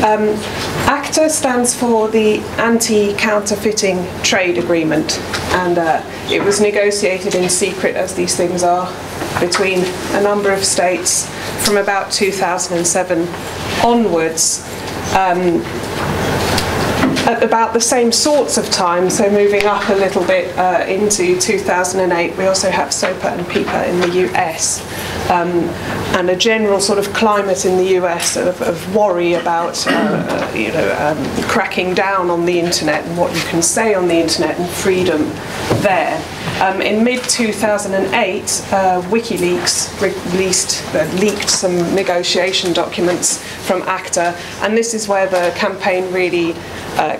ACTA stands for the Anti-Counterfeiting Trade Agreement, and it was negotiated in secret, as these things are, between a number of states from about 2007 onwards. At about the same sorts of time, so moving up a little bit into 2008, we also have SOPA and PIPA in the US, and a general sort of climate in the US of worry about cracking down on the internet and what you can say on the internet and freedom there. In mid-2008, WikiLeaks leaked some negotiation documents from ACTA, and this is where the campaign really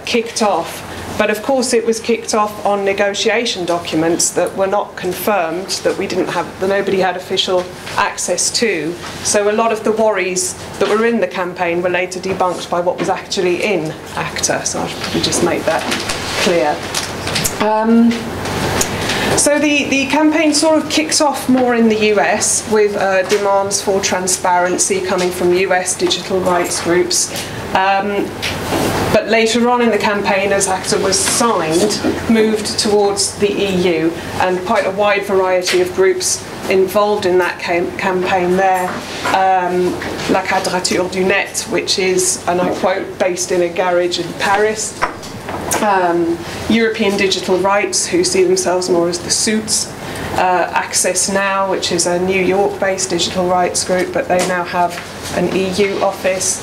kicked off. But of course it was kicked off on negotiation documents that were not confirmed, that nobody had official access to. So a lot of the worries that were in the campaign were later debunked by what was actually in ACTA. So I should probably just make that clear. So the campaign sort of kicks off more in the US with demands for transparency coming from US digital rights groups. But later on in the campaign, as ACTA was signed, moved towards the EU, and quite a wide variety of groups involved in that campaign there. La Quadrature du Net, which is, and I quote, based in a garage in Paris. European Digital Rights, who see themselves more as the suits. Access Now, which is a New York-based digital rights group, but they now have an EU office.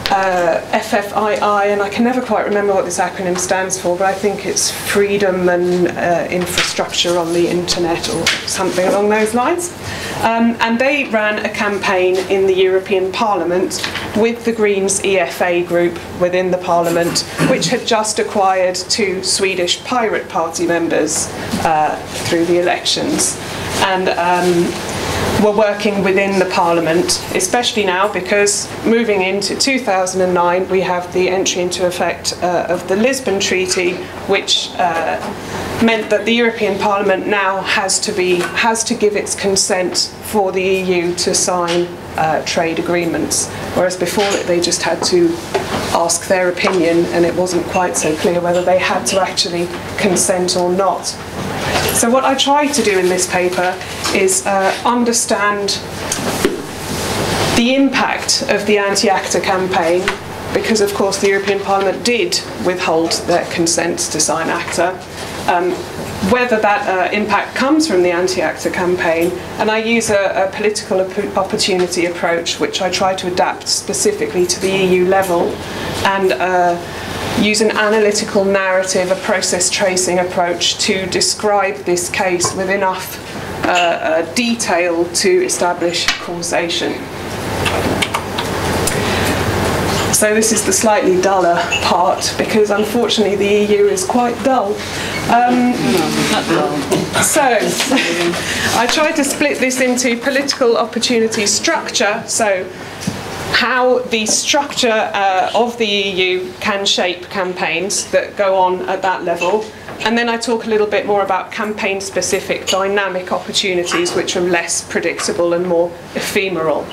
FFII, and I can never quite remember what this acronym stands for, but I think it's Freedom and Infrastructure on the Internet or something along those lines. And they ran a campaign in the European Parliament with the Greens EFA group within the Parliament, which had just acquired 2 Swedish Pirate Party members through the elections. And were working within the Parliament, especially now because moving into 2009 we have the entry into effect of the Lisbon Treaty, which meant that the European Parliament now has to give its consent for the EU to sign trade agreements, whereas before they just had to ask their opinion, and it wasn't quite so clear whether they had to actually consent or not. So what I tried to do in this paper is understand the impact of the anti-ACTA campaign, because of course the European Parliament did withhold their consent to sign ACTA, whether that impact comes from the anti-ACTA campaign, and I use a political opportunity approach which I try to adapt specifically to the EU level, and use an analytical narrative, a process tracing approach to describe this case with enough detail to establish causation. So this is the slightly duller part, because unfortunately the EU is quite dull. So I tried to split this into political opportunity structure, so how the structure of the EU can shape campaigns that go on at that level. And then I talk a little bit more about campaign-specific dynamic opportunities, which are less predictable and more ephemeral.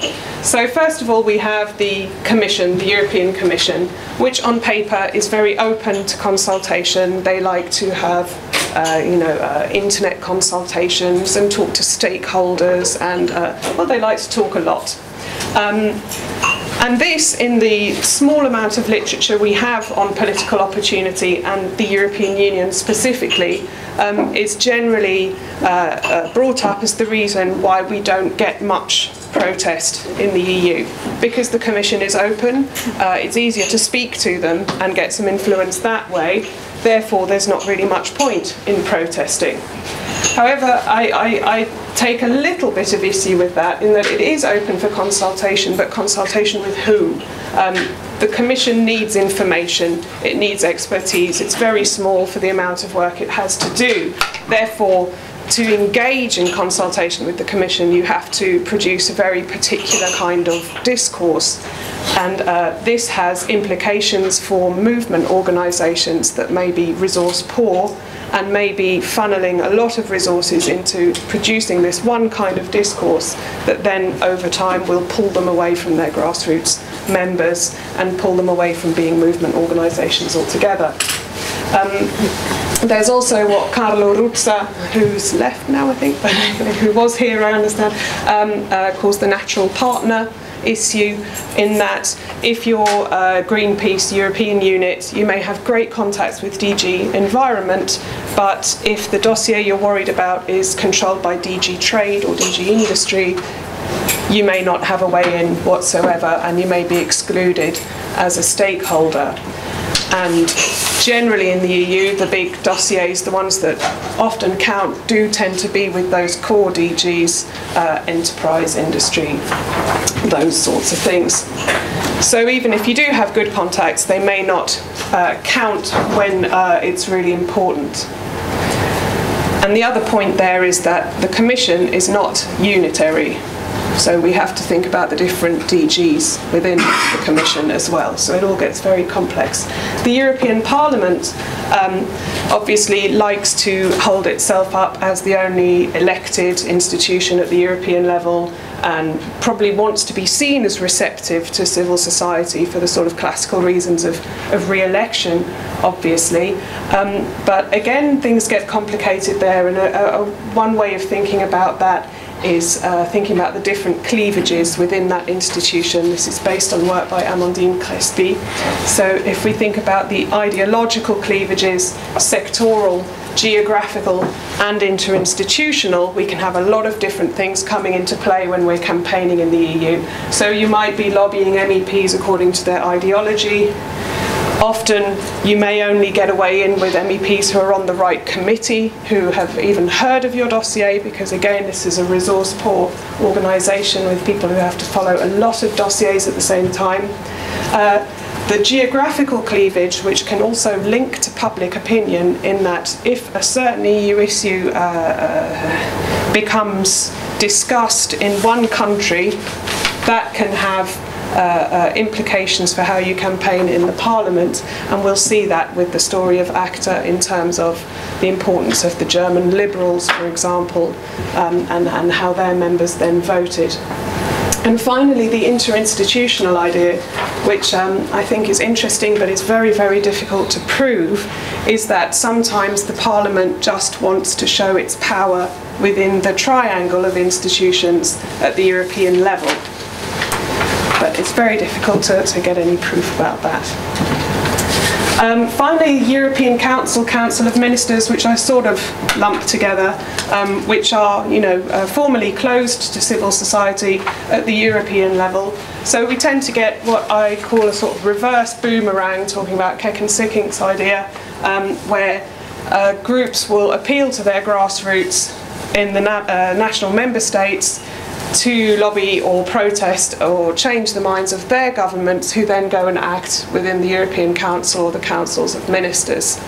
So first of all, we have the Commission, the European Commission, which on paper is very open to consultation. They like to have internet consultations and talk to stakeholders, and well, they like to talk a lot. And this, in the small amount of literature we have on political opportunity and the European Union specifically, is generally brought up as the reason why we don't get much protest in the EU. Because the Commission is open, it's easier to speak to them and get some influence that way. Therefore, there's not really much point in protesting. However, I take a little bit of issue with that, in that it is open for consultation, but consultation with whom? The Commission needs information, it needs expertise, it's very small for the amount of work it has to do. Therefore, to engage in consultation with the Commission, you have to produce a very particular kind of discourse. And this has implications for movement organisations that may be resource poor and maybe funneling a lot of resources into producing this one kind of discourse that then over time will pull them away from their grassroots members and pull them away from being movement organisations altogether. There's also what Carlo Ruzza, who's left now I think, but who was here I understand, calls the natural partner issue, in that if you're Greenpeace European unit, you may have great contacts with DG Environment, but if the dossier you're worried about is controlled by DG Trade or DG Industry, you may not have a way in whatsoever, and you may be excluded as a stakeholder. And generally in the EU, the big dossiers, the ones that often count, do tend to be with those core DGs, enterprise, industry, those sorts of things. So even if you do have good contacts, they may not count when it's really important. And the other point there is that the Commission is not unitary. So we have to think about the different DGs within the Commission as well. So it all gets very complex. The European Parliament obviously likes to hold itself up as the only elected institution at the European level, and probably wants to be seen as receptive to civil society for the sort of classical reasons of re-election, obviously. But again, things get complicated there, and one way of thinking about that is thinking about the different cleavages within that institution. This is based on work by Amandine Crespi. So if we think about the ideological cleavages, sectoral, geographical and interinstitutional, we can have a lot of different things coming into play when we're campaigning in the EU. So you might be lobbying MEPs according to their ideology. Often you may only get away in with MEPs who are on the right committee, who have even heard of your dossier, because again this is a resource poor organisation with people who have to follow a lot of dossiers at the same time. The geographical cleavage, which can also link to public opinion, in that if a certain EU issue becomes discussed in one country, that can have implications for how you campaign in the Parliament, and we'll see that with the story of ACTA in terms of the importance of the German Liberals, for example, and how their members then voted. And finally, the interinstitutional idea, which I think is interesting but is very, very difficult to prove, is that sometimes the Parliament just wants to show its power within the triangle of institutions at the European level. But it's very difficult to get any proof about that. Finally, European Council, Council of Ministers, which I sort of lump together, which are, formally closed to civil society at the European level. So we tend to get what I call a sort of reverse boomerang, talking about Keck and Sikking's idea, where groups will appeal to their grassroots in the national member states to lobby or protest or change the minds of their governments, who then go and act within the European Council or the Councils of Ministers.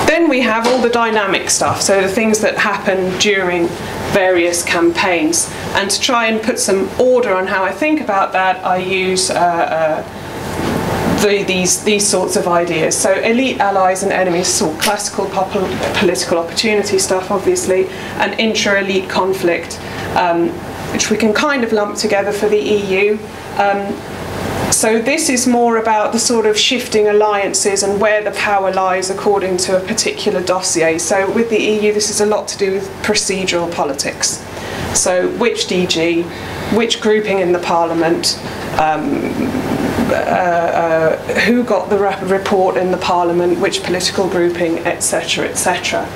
Then we have all the dynamic stuff, so the things that happen during various campaigns. And to try and put some order on how I think about that, I use these sorts of ideas. So elite allies and enemies, sort of classical political opportunity stuff, obviously, and intra-elite conflict, which we can kind of lump together for the EU. So this is more about the sort of shifting alliances and where the power lies according to a particular dossier. So with the EU, this is a lot to do with procedural politics. So which DG, which grouping in the Parliament, who got the report in the Parliament, which political grouping, etc., etc.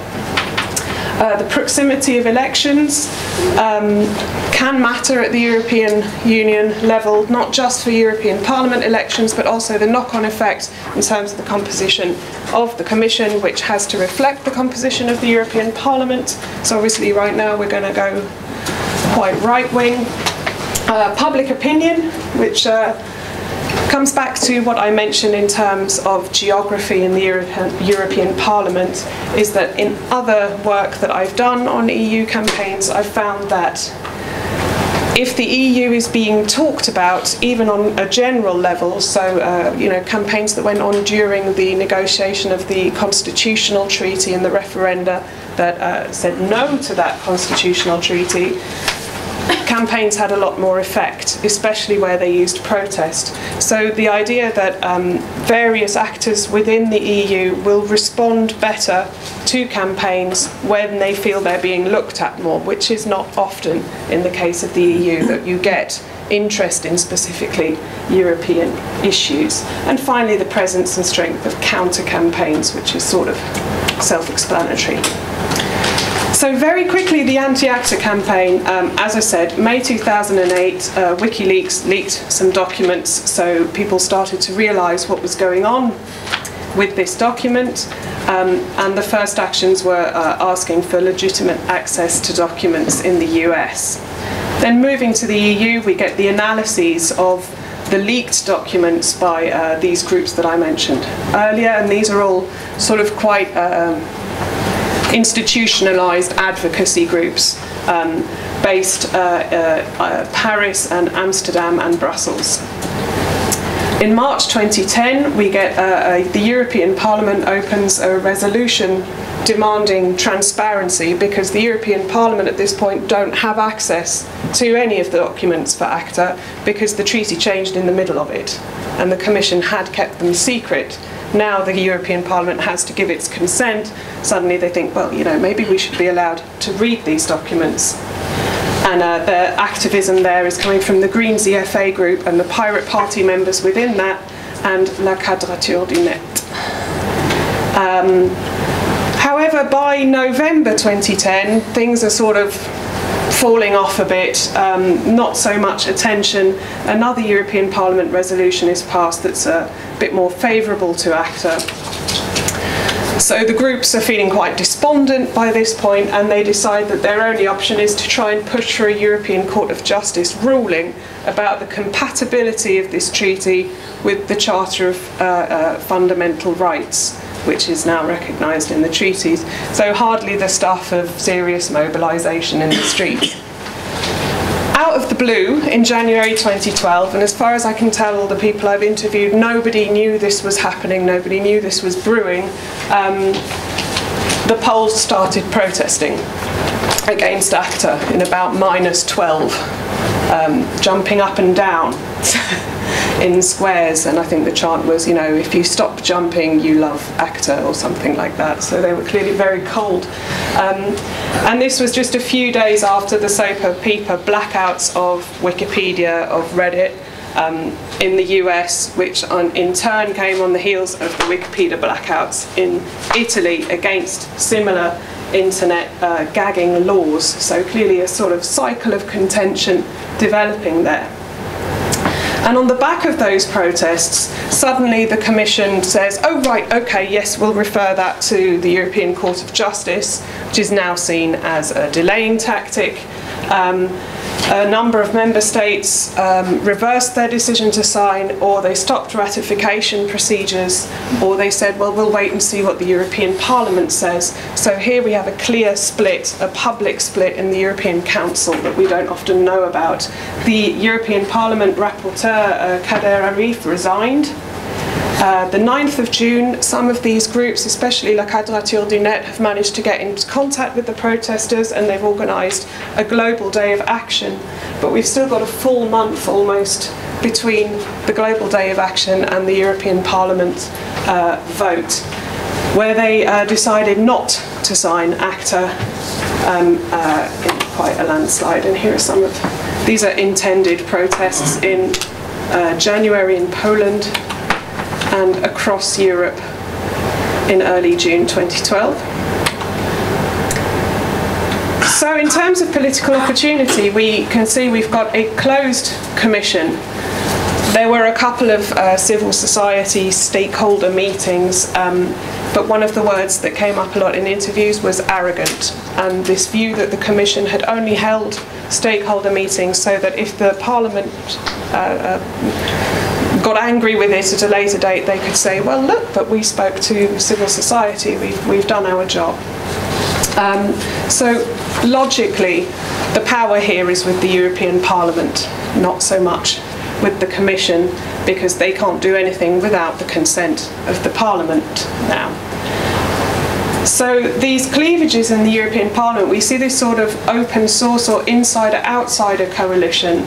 The proximity of elections can matter at the European Union level, not just for European Parliament elections, but also the knock-on effect in terms of the composition of the Commission, which has to reflect the composition of the European Parliament. So obviously right now we're going to go quite right-wing. Public opinion, which comes back to what I mentioned in terms of geography in the European Parliament, is that in other work that I've done on EU campaigns, I've found that if the EU is being talked about, even on a general level, so campaigns that went on during the negotiation of the constitutional treaty and the referenda that said no to that constitutional treaty, campaigns had a lot more effect, especially where they used protest. So the idea that various actors within the EU will respond better to campaigns when they feel they're being looked at more, which is not often in the case of the EU, that you get interest in specifically European issues. And finally, the presence and strength of counter-campaigns, which is sort of self-explanatory. So very quickly, the anti-ACTA campaign, as I said, May 2008, WikiLeaks leaked some documents, so people started to realise what was going on with this document, and the first actions were asking for legitimate access to documents in the US. Then moving to the EU, we get the analyses of the leaked documents by these groups that I mentioned earlier, and these are all sort of quite institutionalized advocacy groups based Paris and Amsterdam and Brussels. In March 2010, we get the European Parliament opens a resolution demanding transparency, because the European Parliament at this point don't have access to any of the documents for ACTA because the treaty changed in the middle of it and the Commission had kept them secret. Now the European Parliament has to give its consent. Suddenly they think, well, maybe we should be allowed to read these documents. And the activism there is coming from the Greens EFA group and the Pirate Party members within that, and La Quadrature du Net. However, by November 2010, things are sort of falling off a bit, not so much attention. Another European Parliament resolution is passed that's a bit more favourable to ACTA. So the groups are feeling quite despondent by this point, and they decide that their only option is to try and push for a European Court of Justice ruling about the compatibility of this treaty with the Charter of Fundamental Rights, which is now recognised in the treaties. So hardly the stuff of serious mobilisation in the streets. Out of the blue, in January 2012, and as far as I can tell, all the people I've interviewed, nobody knew this was happening, nobody knew this was brewing, the Poles started protesting against ACTA in about -12, jumping up and down in squares, and I think the chant was, if you stop jumping, you love ACTA, or something like that. So they were clearly very cold. And this was just a few days after the Sopa Pipa blackouts of Wikipedia, of Reddit, in the US, which in turn came on the heels of the Wikipedia blackouts in Italy against similar internet gagging laws. So clearly a sort of cycle of contention developing there. And on the back of those protests, suddenly the Commission says, oh right, okay, yes, we'll refer that to the European Court of Justice, which is now seen as a delaying tactic. A number of member states reversed their decision to sign, or they stopped ratification procedures, or they said, well, we'll wait and see what the European Parliament says. So here we have a clear split, a public split in the European Council that we don't often know about. The European Parliament rapporteur, Kader Arif, resigned. The 9th of June, some of these groups, especially La Quadrature du Net, have managed to get into contact with the protesters, and they've organised a global day of action. But we've still got a full month almost between the global day of action and the European Parliament vote, where they decided not to sign ACTA in quite a landslide. And here are some of these are intended protests in January in Poland and across Europe in early June 2012. So in terms of political opportunity, we can see we've got a closed commission. There were a couple of civil society stakeholder meetings, but one of the words that came up a lot in interviews was arrogant, and this view that the Commission had only held stakeholder meetings so that if the Parliament got angry with it at a later date, they could say, well, look, but we spoke to civil society, we've done our job. So logically, the power here is with the European Parliament, not so much with the Commission, because they can't do anything without the consent of the Parliament now. So these cleavages in the European Parliament, we see this sort of open source or insider-outsider coalition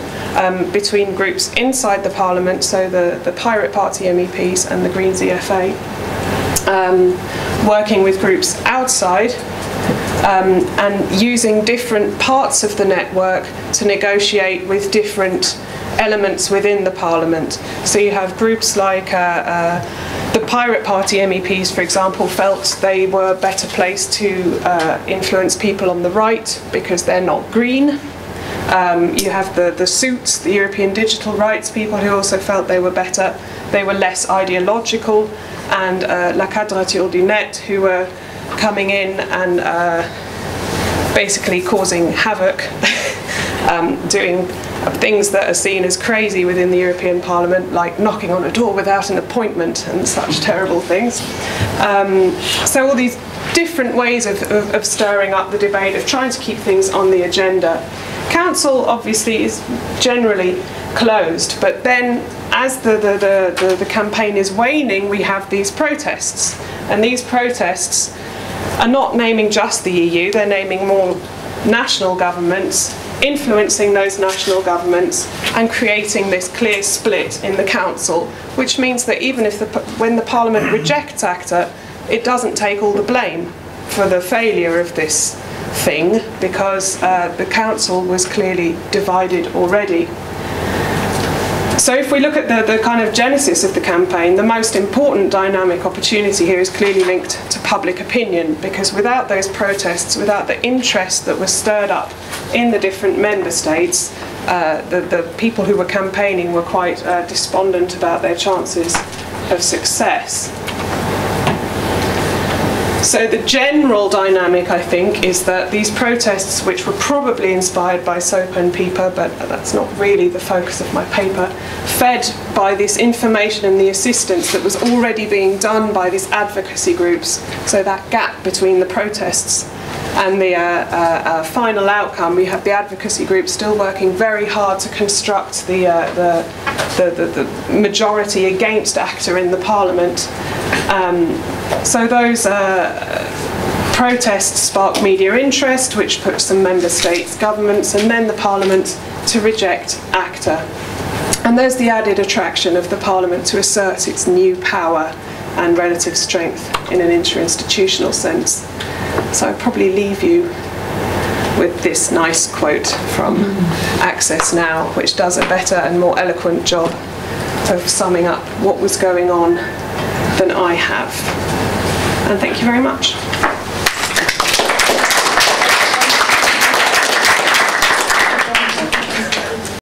between groups inside the Parliament, so the Pirate Party MEPs and the Greens EFA, working with groups outside and using different parts of the network to negotiate with different elements within the Parliament. So you have groups like the Pirate Party MEPs, for example, felt they were better placed to influence people on the right because they're not green. You have the Suits, the European digital rights people, who also felt they were better. They were less ideological, and La Quadrature du Net, who were coming in and basically causing havoc, doing things that are seen as crazy within the European Parliament, like knocking on a door without an appointment and such terrible things. So all these different ways of stirring up the debate, of trying to keep things on the agenda. Council obviously is generally closed, but then as the campaign is waning, we have these protests, and these protests are not naming just the EU, they're naming more national governments, influencing those national governments and creating this clear split in the council, which means that even if when the Parliament rejects ACTA, it doesn't take all the blame for the failure of this thing, because the council was clearly divided already. So if we look at the kind of genesis of the campaign, the most important dynamic opportunity here is clearly linked to public opinion, because without those protests, without the interest that was stirred up in the different member states, the people who were campaigning were quite despondent about their chances of success. So the general dynamic, I think, is that these protests, which were probably inspired by SOPA and PIPA, but that's not really the focus of my paper, fed by this information and the assistance that was already being done by these advocacy groups. So that gap between the protests and the final outcome, we have the advocacy groups still working very hard to construct the majority against ACTA in the Parliament. So those protests sparked media interest, which put some member states' governments and then the Parliament to reject ACTA. And there's the added attraction of the Parliament to assert its new power and relative strength in an interinstitutional sense. So I'll probably leave you with this nice quote from Access Now, which does a better and more eloquent job of summing up what was going on than I have. And thank you very much.